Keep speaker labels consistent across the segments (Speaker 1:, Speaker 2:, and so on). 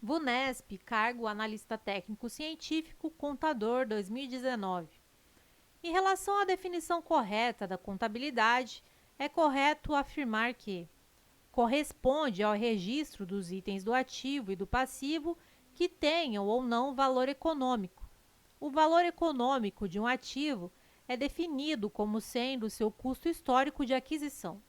Speaker 1: VUNESP, cargo analista técnico científico, contador 2019. Em relação à definição correta da contabilidade, é correto afirmar que corresponde ao registro dos itens do ativo e do passivo que tenham ou não valor econômico. O valor econômico de um ativo é definido como sendo seu custo histórico de aquisição.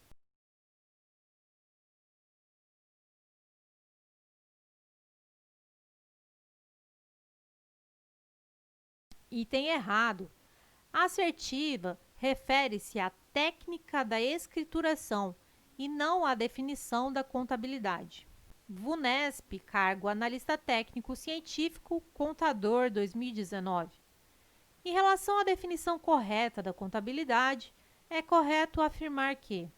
Speaker 1: Item errado. A assertiva refere-se à técnica da escrituração e não à definição da contabilidade. VUNESP, cargo analista técnico científico, contador 2019. Em relação à definição correta da contabilidade, é correto afirmar que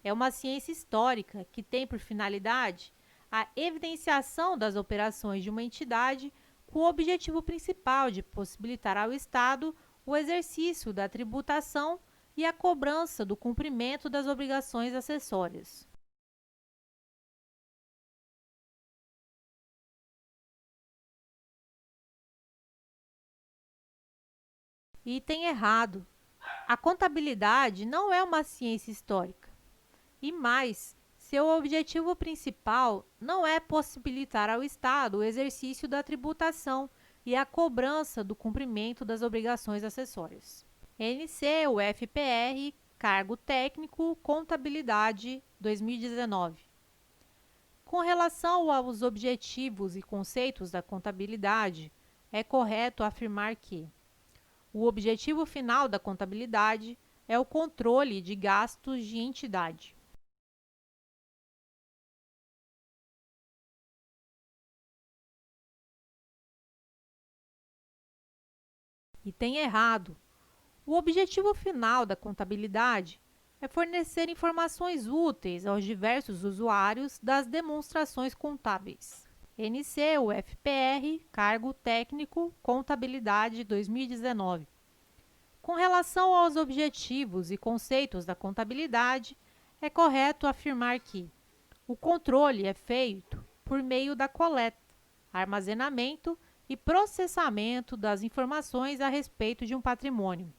Speaker 1: é uma ciência histórica que tem por finalidade a evidenciação das operações de uma entidade com o objetivo principal de possibilitar ao Estado o exercício da tributação e a cobrança do cumprimento das obrigações acessórias. Item errado. A contabilidade não é uma ciência histórica. E mais, seu objetivo principal não é possibilitar ao Estado o exercício da tributação e a cobrança do cumprimento das obrigações acessórias. NC, UFPR, cargo técnico, contabilidade 2019. Com relação aos objetivos e conceitos da contabilidade, é correto afirmar que o objetivo final da contabilidade é o controle de gastos de entidade. Item errado. O objetivo final da contabilidade é fornecer informações úteis aos diversos usuários das demonstrações contábeis. NC, UFPR, cargo técnico, contabilidade 2019. Com relação aos objetivos e conceitos da contabilidade, é correto afirmar que o controle é feito por meio da coleta, armazenamento e processamento das informações a respeito de um patrimônio.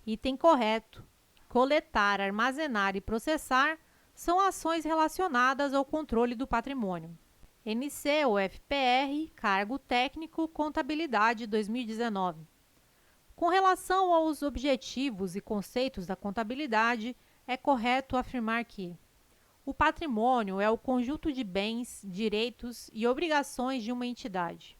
Speaker 1: Item correto. Coletar, armazenar e processar são ações relacionadas ao controle do patrimônio. NC ou FPR, cargo técnico, contabilidade 2019. Com relação aos objetivos e conceitos da contabilidade, é correto afirmar que o patrimônio é o conjunto de bens, direitos e obrigações de uma entidade.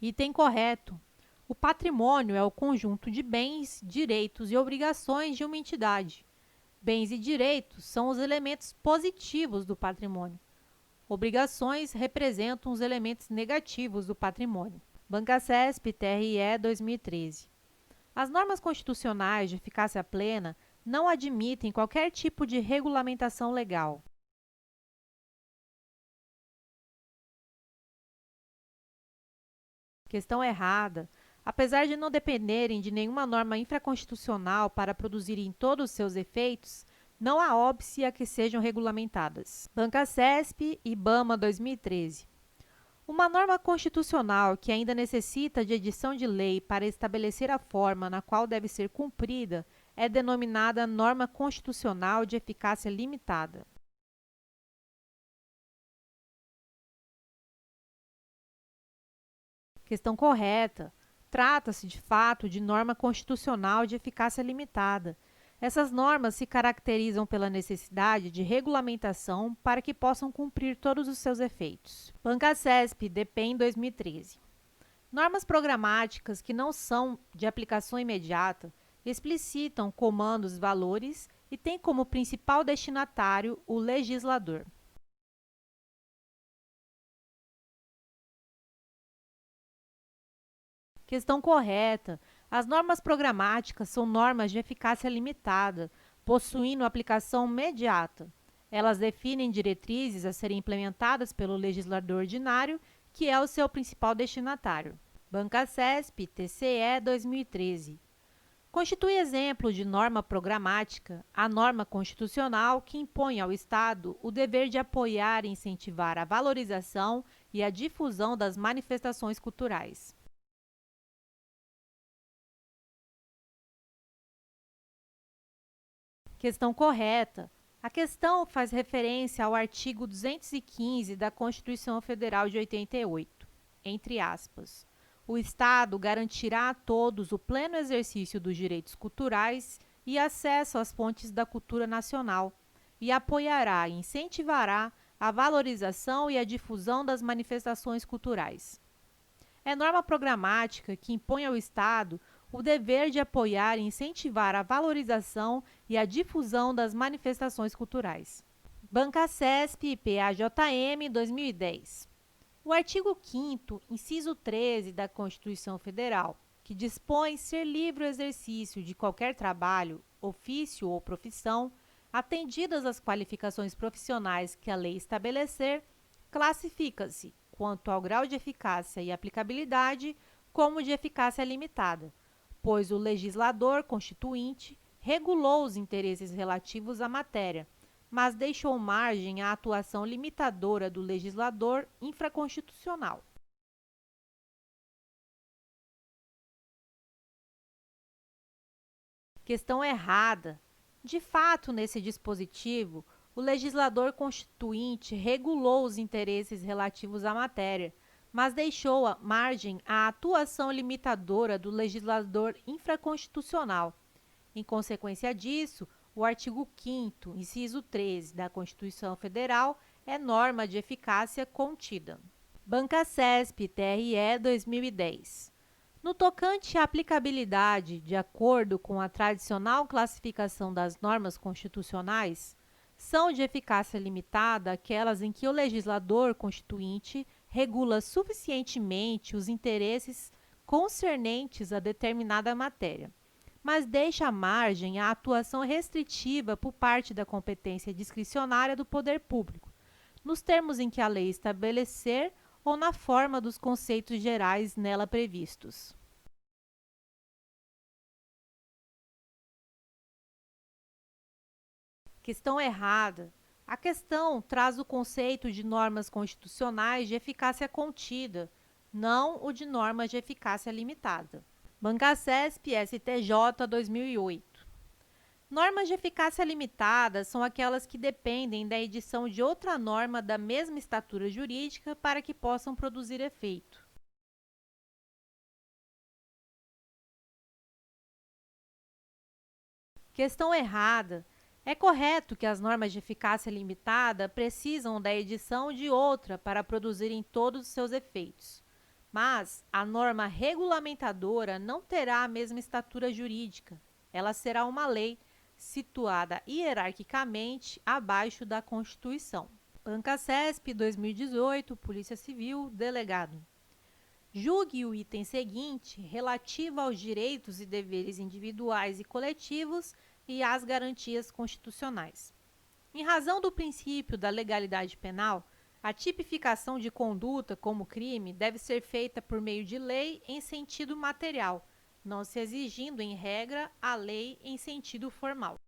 Speaker 1: Item correto. O patrimônio é o conjunto de bens, direitos e obrigações de uma entidade. Bens e direitos são os elementos positivos do patrimônio. Obrigações representam os elementos negativos do patrimônio. Bancasesp, TRE 2013. As normas constitucionais de eficácia plena não admitem qualquer tipo de regulamentação legal. Questão errada. Apesar de não dependerem de nenhuma norma infraconstitucional para produzirem todos os seus efeitos, não há óbice a que sejam regulamentadas. Bancasesp e IBAMA 2013. Uma norma constitucional que ainda necessita de edição de lei para estabelecer a forma na qual deve ser cumprida é denominada norma constitucional de eficácia limitada. Questão correta. Trata-se, de fato, de norma constitucional de eficácia limitada. Essas normas se caracterizam pela necessidade de regulamentação para que possam cumprir todos os seus efeitos. Bancasesp, DPEM 2013. Normas programáticas que não são de aplicação imediata explicitam comandos valores e têm como principal destinatário o legislador. Questão correta. As normas programáticas são normas de eficácia limitada, possuindo aplicação imediata. Elas definem diretrizes a serem implementadas pelo legislador ordinário, que é o seu principal destinatário. Bancasesp, TCE 2013. Constitui exemplo de norma programática a norma constitucional que impõe ao Estado o dever de apoiar e incentivar a valorização e a difusão das manifestações culturais. Questão correta. A questão faz referência ao artigo 215 da Constituição Federal de 88, entre aspas. O Estado garantirá a todos o pleno exercício dos direitos culturais e acesso às fontes da cultura nacional, e apoiará e incentivará a valorização e a difusão das manifestações culturais. É norma programática que impõe ao Estado o dever de apoiar e incentivar a valorização e a difusão das manifestações culturais. Bancasesp e PAJM 2010. O artigo 5º, inciso 13 da Constituição Federal, que dispõe ser livre o exercício de qualquer trabalho, ofício ou profissão, atendidas as qualificações profissionais que a lei estabelecer, classifica-se, quanto ao grau de eficácia e aplicabilidade, como de eficácia limitada, pois o legislador constituinte regulou os interesses relativos à matéria, mas deixou margem à atuação limitadora do legislador infraconstitucional. Questão errada. De fato, nesse dispositivo, o legislador constituinte regulou os interesses relativos à matéria, mas deixou a margem à atuação limitadora do legislador infraconstitucional. Em consequência disso, o artigo 5º, inciso 13 da Constituição Federal é norma de eficácia contida. Bancasesp, TRE 2010. No tocante à aplicabilidade, de acordo com a tradicional classificação das normas constitucionais, são de eficácia limitada aquelas em que o legislador constituinte regula suficientemente os interesses concernentes a determinada matéria, mas deixa margem à atuação restritiva por parte da competência discricionária do poder público, nos termos em que a lei estabelecer ou na forma dos conceitos gerais nela previstos. Questão errada. A questão traz o conceito de normas constitucionais de eficácia contida, não o de normas de eficácia limitada. Bancasesp STJ 2008. Normas de eficácia limitada são aquelas que dependem da edição de outra norma da mesma estatura jurídica para que possam produzir efeito. Questão errada. É correto que as normas de eficácia limitada precisam da edição de outra para produzirem todos os seus efeitos. Mas a norma regulamentadora não terá a mesma estatura jurídica. Ela será uma lei situada hierarquicamente abaixo da Constituição. Bancasesp 2018, Polícia Civil, delegado. Julgue o item seguinte relativo aos direitos e deveres individuais e coletivos e às garantias constitucionais. Em razão do princípio da legalidade penal, a tipificação de conduta como crime deve ser feita por meio de lei em sentido material, não se exigindo, em regra, a lei em sentido formal.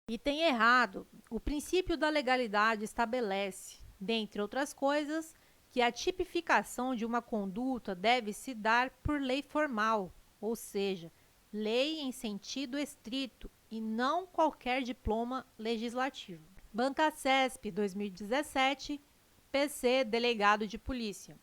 Speaker 1: Item errado. O princípio da legalidade estabelece, dentre outras coisas, que a tipificação de uma conduta deve se dar por lei formal, ou seja, lei em sentido estrito e não qualquer diploma legislativo. Bancasesp 2017, PC Delegado de Polícia.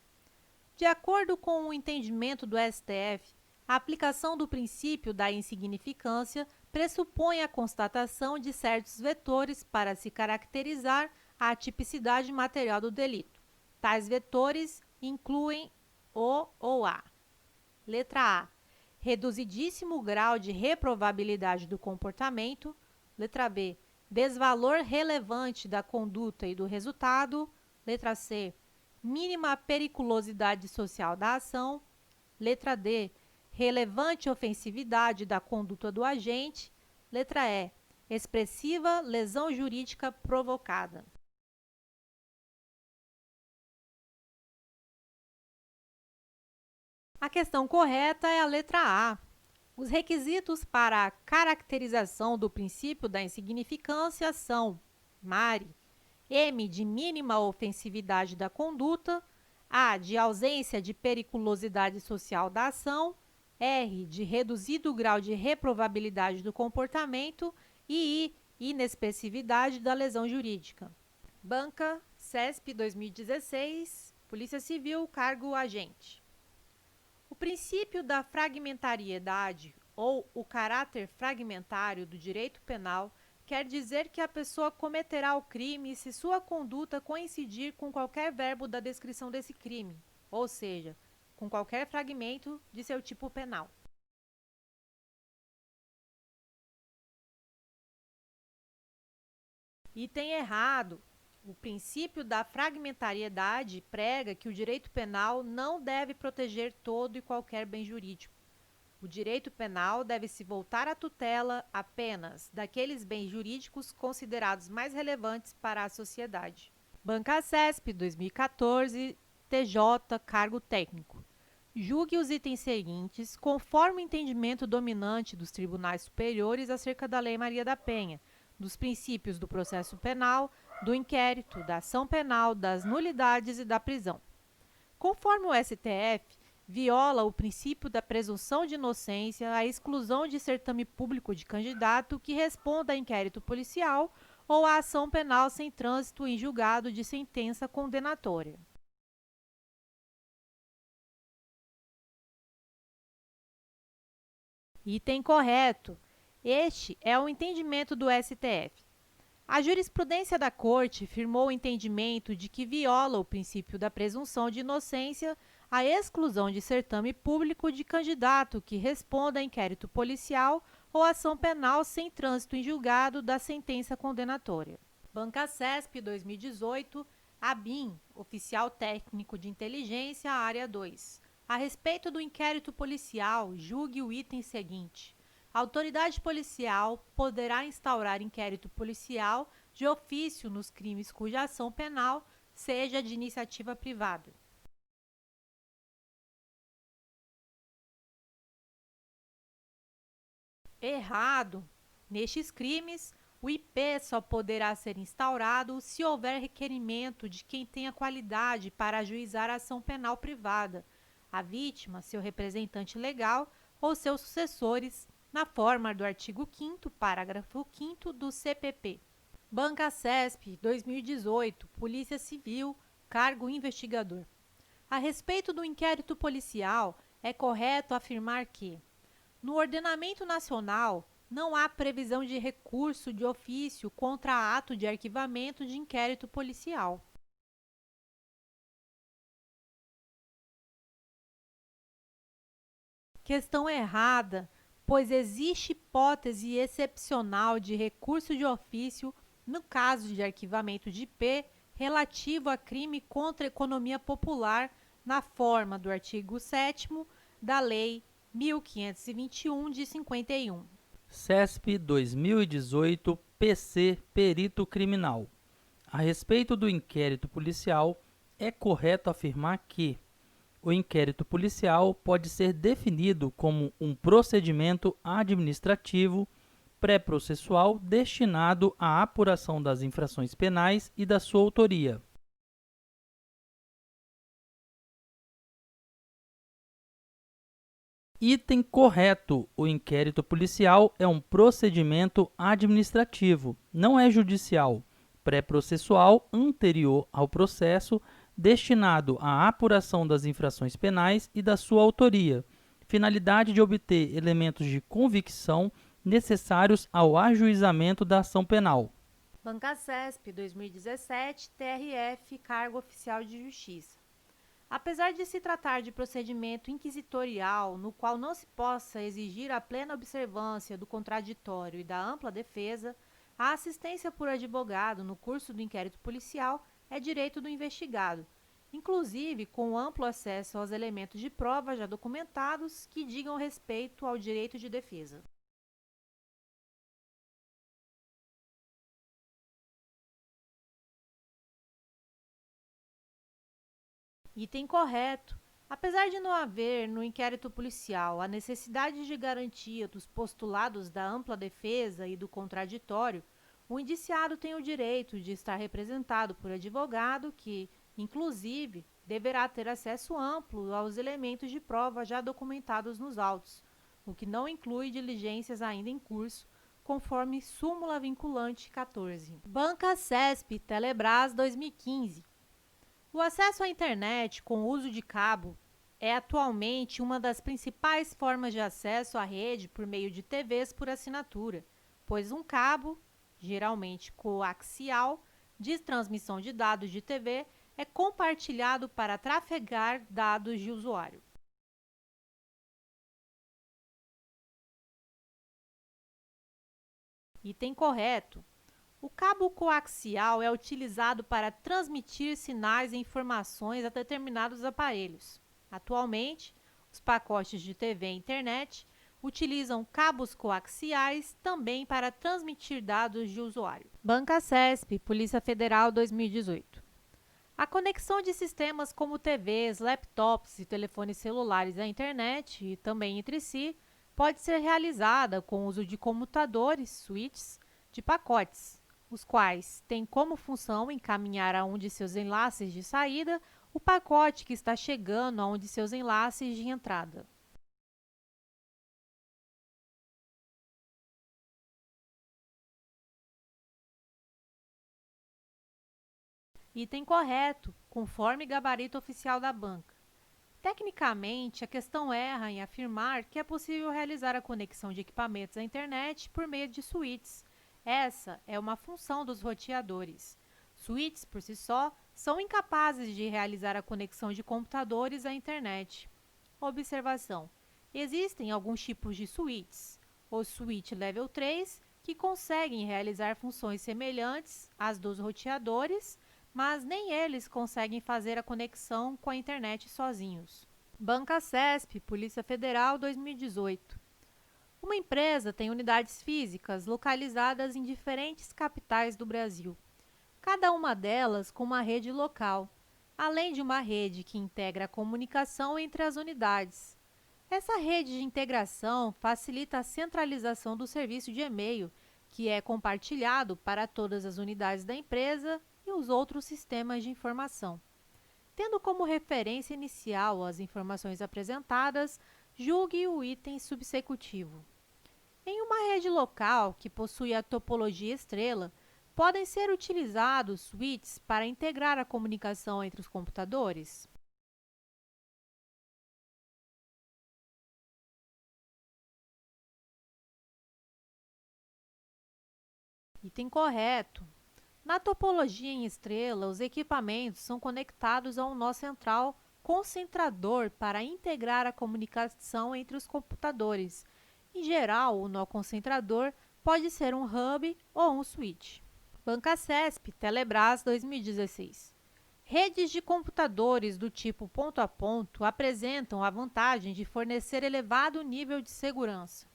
Speaker 1: De acordo com o entendimento do STF, a aplicação do princípio da insignificância pressupõe a constatação de certos vetores para se caracterizar a tipicidade material do delito. Tais vetores incluem o ou a. Letra A. Reduzidíssimo grau de reprovabilidade do comportamento. Letra B. Desvalor relevante da conduta e do resultado. Letra C. Mínima periculosidade social da ação. Letra D. relevante ofensividade da conduta do agente. Letra E, expressiva lesão jurídica provocada. A questão correta é a letra A. Os requisitos para a caracterização do princípio da insignificância são Mari, M de mínima ofensividade da conduta, A de ausência de periculosidade social da ação, R de reduzido grau de reprovabilidade do comportamento e I, inexpressividade da lesão jurídica. Banca, CESP 2016, Polícia Civil, cargo agente. O princípio da fragmentariedade ou o caráter fragmentário do direito penal quer dizer que a pessoa cometerá o crime se sua conduta coincidir com qualquer verbo da descrição desse crime, ou seja, com qualquer fragmento de seu tipo penal. Item errado. O princípio da fragmentariedade prega que o direito penal não deve proteger todo e qualquer bem jurídico. O direito penal deve se voltar à tutela apenas daqueles bens jurídicos considerados mais relevantes para a sociedade. Banca CESP 2014, TJ, cargo técnico. Julgue os itens seguintes conforme o entendimento dominante dos tribunais superiores acerca da Lei Maria da Penha, dos princípios do processo penal, do inquérito, da ação penal, das nulidades e da prisão. Conforme o STF, viola o princípio da presunção de inocência a exclusão de certame público de candidato que responda a inquérito policial ou a ação penal sem trânsito em julgado de sentença condenatória. Item correto. Este é o entendimento do STF. A jurisprudência da Corte firmou o entendimento de que viola o princípio da presunção de inocência a exclusão de certame público de candidato que responda a inquérito policial ou ação penal sem trânsito em julgado da sentença condenatória. Banca CESP 2018, ABIN, Oficial Técnico de Inteligência, Área 2. A respeito do inquérito policial, julgue o item seguinte. A autoridade policial poderá instaurar inquérito policial de ofício nos crimes cuja ação penal seja de iniciativa privada. Errado! Nestes crimes, o IP só poderá ser instaurado se houver requerimento de quem tenha qualidade para ajuizar a ação penal privada, a vítima, seu representante legal ou seus sucessores, na forma do artigo 5º, parágrafo 5º do CPP. Banca CESP 2018, Polícia Civil, cargo investigador. A respeito do inquérito policial, é correto afirmar que, no ordenamento nacional, não há previsão de recurso de ofício contra ato de arquivamento de inquérito policial. Questão errada, pois existe hipótese excepcional de recurso de ofício no caso de arquivamento de IP relativo a crime contra a economia popular na forma do artigo 7º da Lei 1521 de 51.
Speaker 2: CESP 2018, PC Perito Criminal. A respeito do inquérito policial, é correto afirmar que o inquérito policial pode ser definido como um procedimento administrativo pré-processual destinado à apuração das infrações penais e da sua autoria. Item correto. O inquérito policial é um procedimento administrativo, não é judicial, pré-processual anterior ao processo, destinado à apuração das infrações penais e da sua autoria, finalidade de obter elementos de convicção necessários ao ajuizamento da ação penal.
Speaker 1: Banca CESP 2017, TRF, cargo oficial de justiça. Apesar de se tratar de procedimento inquisitorial, no qual não se possa exigir a plena observância do contraditório e da ampla defesa, a assistência por advogado no curso do inquérito policial é direito do investigado, inclusive com amplo acesso aos elementos de prova já documentados que digam respeito ao direito de defesa. Item correto. Apesar de não haver no inquérito policial a necessidade de garantia dos postulados da ampla defesa e do contraditório, o indiciado tem o direito de estar representado por advogado que, inclusive, deverá ter acesso amplo aos elementos de prova já documentados nos autos, o que não inclui diligências ainda em curso, conforme súmula vinculante 14. Banca CESP Telebrás 2015. O acesso à internet com uso de cabo é atualmente uma das principais formas de acesso à rede por meio de TVs por assinatura, pois um cabo, geralmente coaxial, de transmissão de dados de TV é compartilhado para trafegar dados de usuário. Item correto. O cabo coaxial é utilizado para transmitir sinais e informações a determinados aparelhos. Atualmente, os pacotes de TV e internet utilizam cabos coaxiais também para transmitir dados de usuário. Banca CESP, Polícia Federal 2018. A conexão de sistemas como TVs, laptops e telefones celulares à internet e também entre si pode ser realizada com o uso de comutadores, switches, de pacotes, os quais têm como função encaminhar a um de seus enlaces de saída o pacote que está chegando a um de seus enlaces de entrada. Item correto, conforme gabarito oficial da banca. Tecnicamente, a questão erra em afirmar que é possível realizar a conexão de equipamentos à internet por meio de switches. Essa é uma função dos roteadores. Switches, por si só, são incapazes de realizar a conexão de computadores à internet. Observação: existem alguns tipos de switches. O switch Level 3, que conseguem realizar funções semelhantes às dos roteadores, mas nem eles conseguem fazer a conexão com a internet sozinhos. Banca CESP, Polícia Federal 2018. Uma empresa tem unidades físicas localizadas em diferentes capitais do Brasil, cada uma delas com uma rede local, além de uma rede que integra a comunicação entre as unidades. Essa rede de integração facilita a centralização do serviço de e-mail, que é compartilhado para todas as unidades da empresa e os outros sistemas de informação. Tendo como referência inicial as informações apresentadas, julgue o item subsecutivo. Em uma rede local que possui a topologia estrela, podem ser utilizados switches para integrar a comunicação entre os computadores? Item correto. Na topologia em estrela, os equipamentos são conectados a um nó central concentrador para integrar a comunicação entre os computadores. Em geral, o nó concentrador pode ser um hub ou um switch. Banca CESP, Telebrás 2016. Redes de computadores do tipo ponto a ponto apresentam a vantagem de fornecer elevado nível de segurança.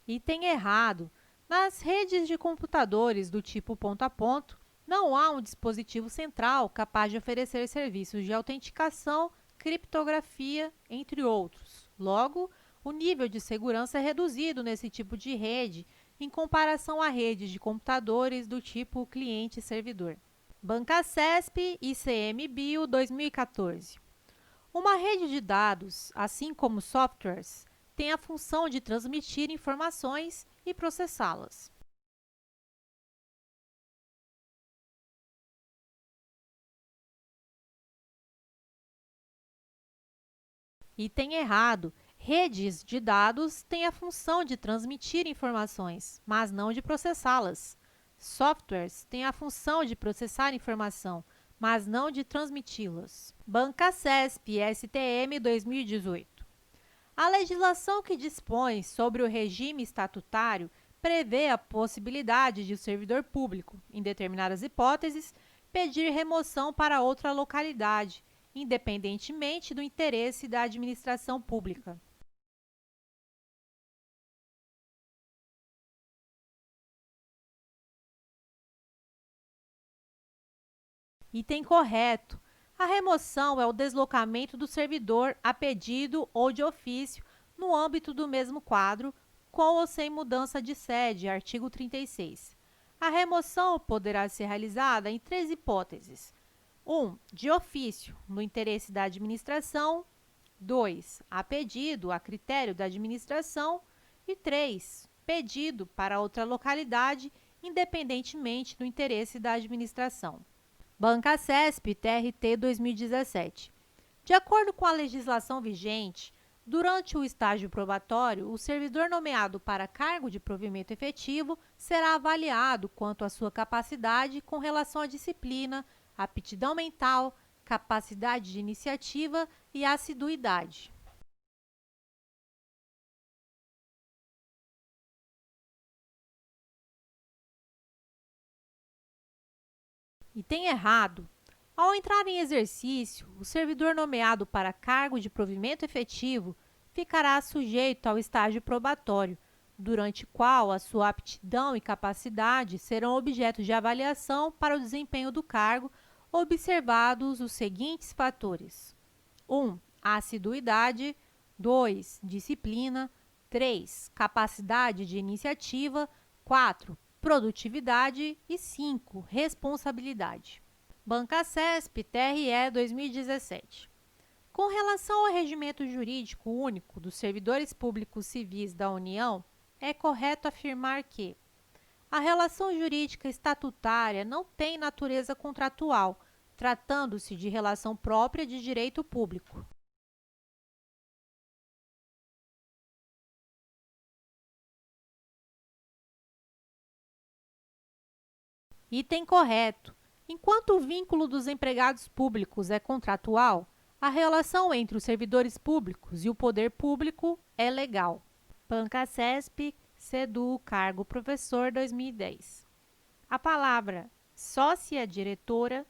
Speaker 1: Item errado. Nas redes de computadores do tipo ponto a ponto, não há um dispositivo central capaz de oferecer serviços de autenticação, criptografia, entre outros. Logo, o nível de segurança é reduzido nesse tipo de rede em comparação a redes de computadores do tipo cliente-servidor. Banca CESP ICMBio 2014. Uma rede de dados, assim como softwares, tem a função de transmitir informações e processá-las. Item errado. Redes de dados têm a função de transmitir informações, mas não de processá-las. Softwares têm a função de processar informação, mas não de transmiti-las. Banca CESP STM 2018. A legislação que dispõe sobre o regime estatutário prevê a possibilidade de o servidor público, em determinadas hipóteses, pedir remoção para outra localidade, independentemente do interesse da administração pública. Item correto. A remoção é o deslocamento do servidor a pedido ou de ofício no âmbito do mesmo quadro, com ou sem mudança de sede, artigo 36. A remoção poderá ser realizada em três hipóteses. 1. De ofício, no interesse da administração. 2. A pedido, a critério da administração. E 3. Pedido para outra localidade, independentemente do interesse da administração. Banca CESP TRT 2017. De acordo com a legislação vigente, durante o estágio probatório, o servidor nomeado para cargo de provimento efetivo será avaliado quanto à sua capacidade com relação à disciplina, aptidão mental, capacidade de iniciativa e assiduidade. Item errado. Ao entrar em exercício, o servidor nomeado para cargo de provimento efetivo ficará sujeito ao estágio probatório, durante o qual a sua aptidão e capacidade serão objeto de avaliação para o desempenho do cargo, observados os seguintes fatores: 1. Assiduidade. 2. Disciplina. 3. Capacidade de iniciativa. 4. Produtividade. E 5. Responsabilidade. Banca CESP TRE 2017. Com relação ao regimento jurídico único dos servidores públicos civis da União, é correto afirmar que a relação jurídica estatutária não tem natureza contratual, tratando-se de relação própria de direito público. Item correto. Enquanto o vínculo dos empregados públicos é contratual, a relação entre os servidores públicos e o poder público é legal. Banca CESP, CEDU, cargo professor 2010. A palavra sócia-diretora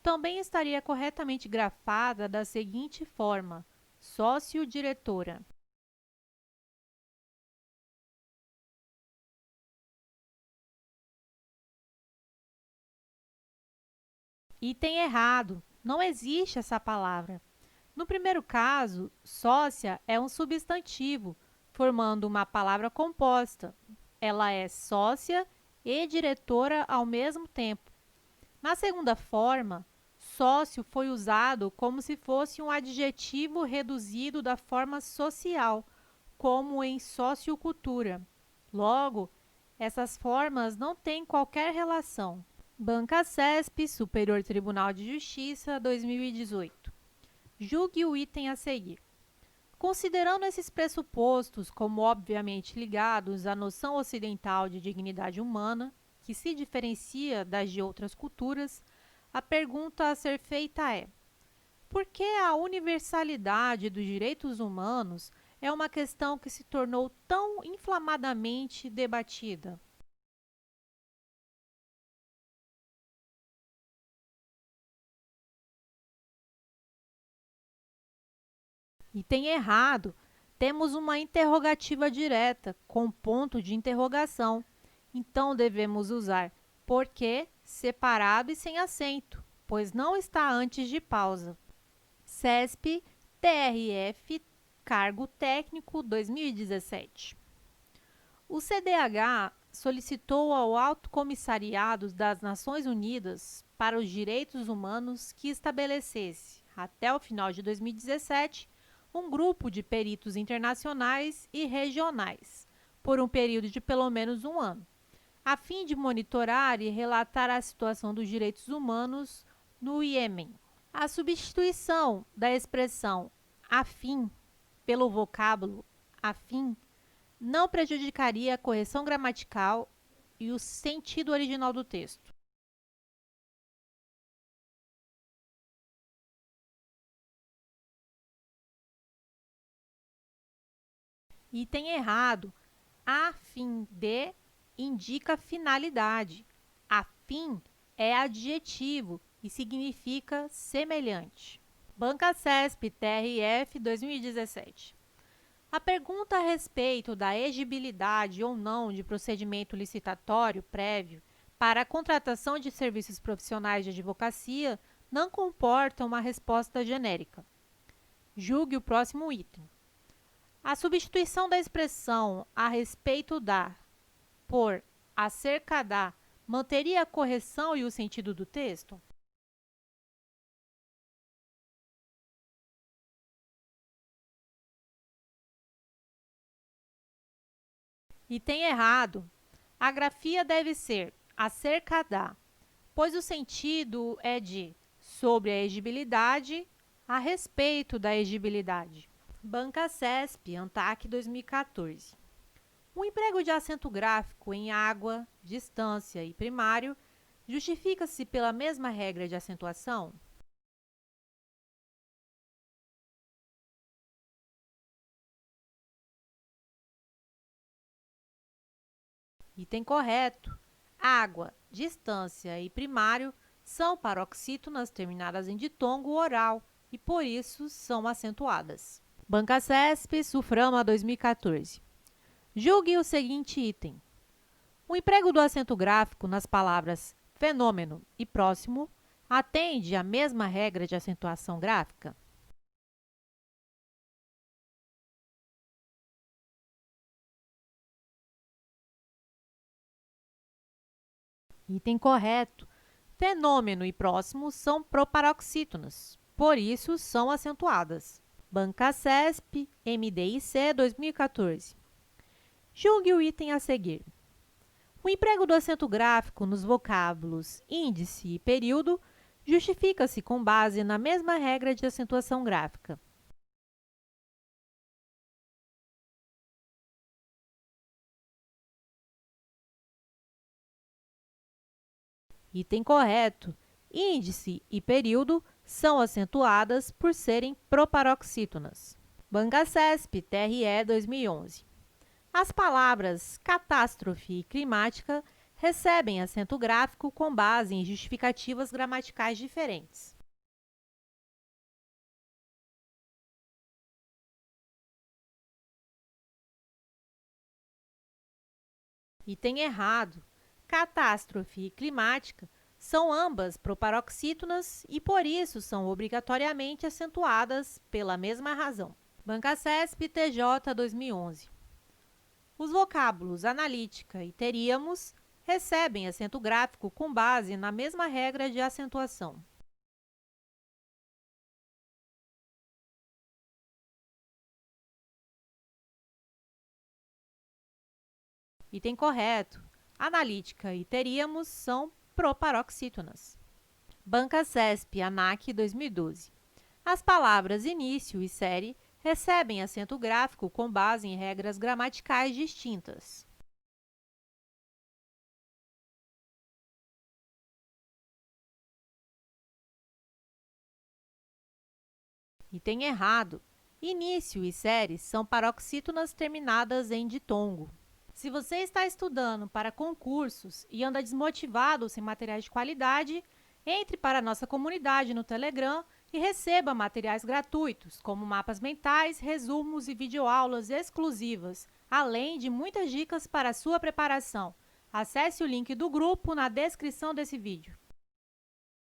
Speaker 1: também estaria corretamente grafada da seguinte forma: sócio-diretora. Item errado. Não existe essa palavra. No primeiro caso, sócia é um substantivo, formando uma palavra composta. Ela é sócia e diretora ao mesmo tempo. Na segunda forma, sócio foi usado como se fosse um adjetivo reduzido da forma social, como em sociocultura. Logo, essas formas não têm qualquer relação. Banca CESP, Superior Tribunal de Justiça, 2018. Julgue o item a seguir. Considerando esses pressupostos como obviamente ligados à noção ocidental de dignidade humana, que se diferencia das de outras culturas, a pergunta a ser feita é: por que a universalidade dos direitos humanos é uma questão que se tornou tão inflamadamente debatida? Item errado. Temos uma interrogativa direta com ponto de interrogação. Então, devemos usar porque separado e sem acento, pois não está antes de pausa. CESP, TRF, Cargo Técnico 2017. O CDH solicitou ao Alto Comissariado das Nações Unidas para os Direitos Humanos que estabelecesse, até o final de 2017, um grupo de peritos internacionais e regionais, por um período de pelo menos um ano, a fim de monitorar e relatar a situação dos direitos humanos no Iêmen. A substituição da expressão afim pelo vocábulo afim não prejudicaria a correção gramatical e o sentido original do texto. Item errado. A fim de indica finalidade. A fim é adjetivo e significa semelhante. Banca CESP TRF 2017. A pergunta a respeito da exigibilidade ou não de procedimento licitatório prévio para a contratação de serviços profissionais de advocacia não comporta uma resposta genérica. Julgue o próximo item. A substituição da expressão a respeito da por acerca da manteria a correção e o sentido do texto? Item errado. A grafia deve ser acerca da, pois o sentido é de sobre a exigibilidade, a respeito da exigibilidade. Banca CESP, ANTAC 2014. O emprego de acento gráfico em água, distância e primário justifica-se pela mesma regra de acentuação? Item correto. Água, distância e primário são paroxítonas terminadas em ditongo oral e, por isso, são acentuadas. Banca CESP, Suframa 2014. Julgue o seguinte item. O emprego do acento gráfico nas palavras fenômeno e próximo atende à mesma regra de acentuação gráfica? Item correto. Fenômeno e próximo são proparoxítonos, por isso são acentuadas. Banca CESP, MDIC 2014. Julgue o item a seguir. O emprego do acento gráfico nos vocábulos índice e período justifica-se com base na mesma regra de acentuação gráfica. Item correto. Índice e período são acentuadas por serem proparoxítonas. Banca CESP, TRE 2011. As palavras catástrofe e climática recebem acento gráfico com base em justificativas gramaticais diferentes. Item errado. Catástrofe e climática são ambas proparoxítonas e, por isso, são obrigatoriamente acentuadas pela mesma razão. Banca CESP TJ 2011. Os vocábulos analítica e teríamos recebem acento gráfico com base na mesma regra de acentuação. Item correto. Analítica e teríamos são proparoxítonas. Banca CESP ANAC 2012. As palavras início e série recebem acento gráfico com base em regras gramaticais distintas. Item errado. Início e série são paroxítonas terminadas em ditongo. Se você está estudando para concursos e anda desmotivado sem materiais de qualidade, entre para a nossa comunidade no Telegram e receba materiais gratuitos, como mapas mentais, resumos e videoaulas exclusivas, além de muitas dicas para a sua preparação. Acesse o link do grupo na descrição desse vídeo.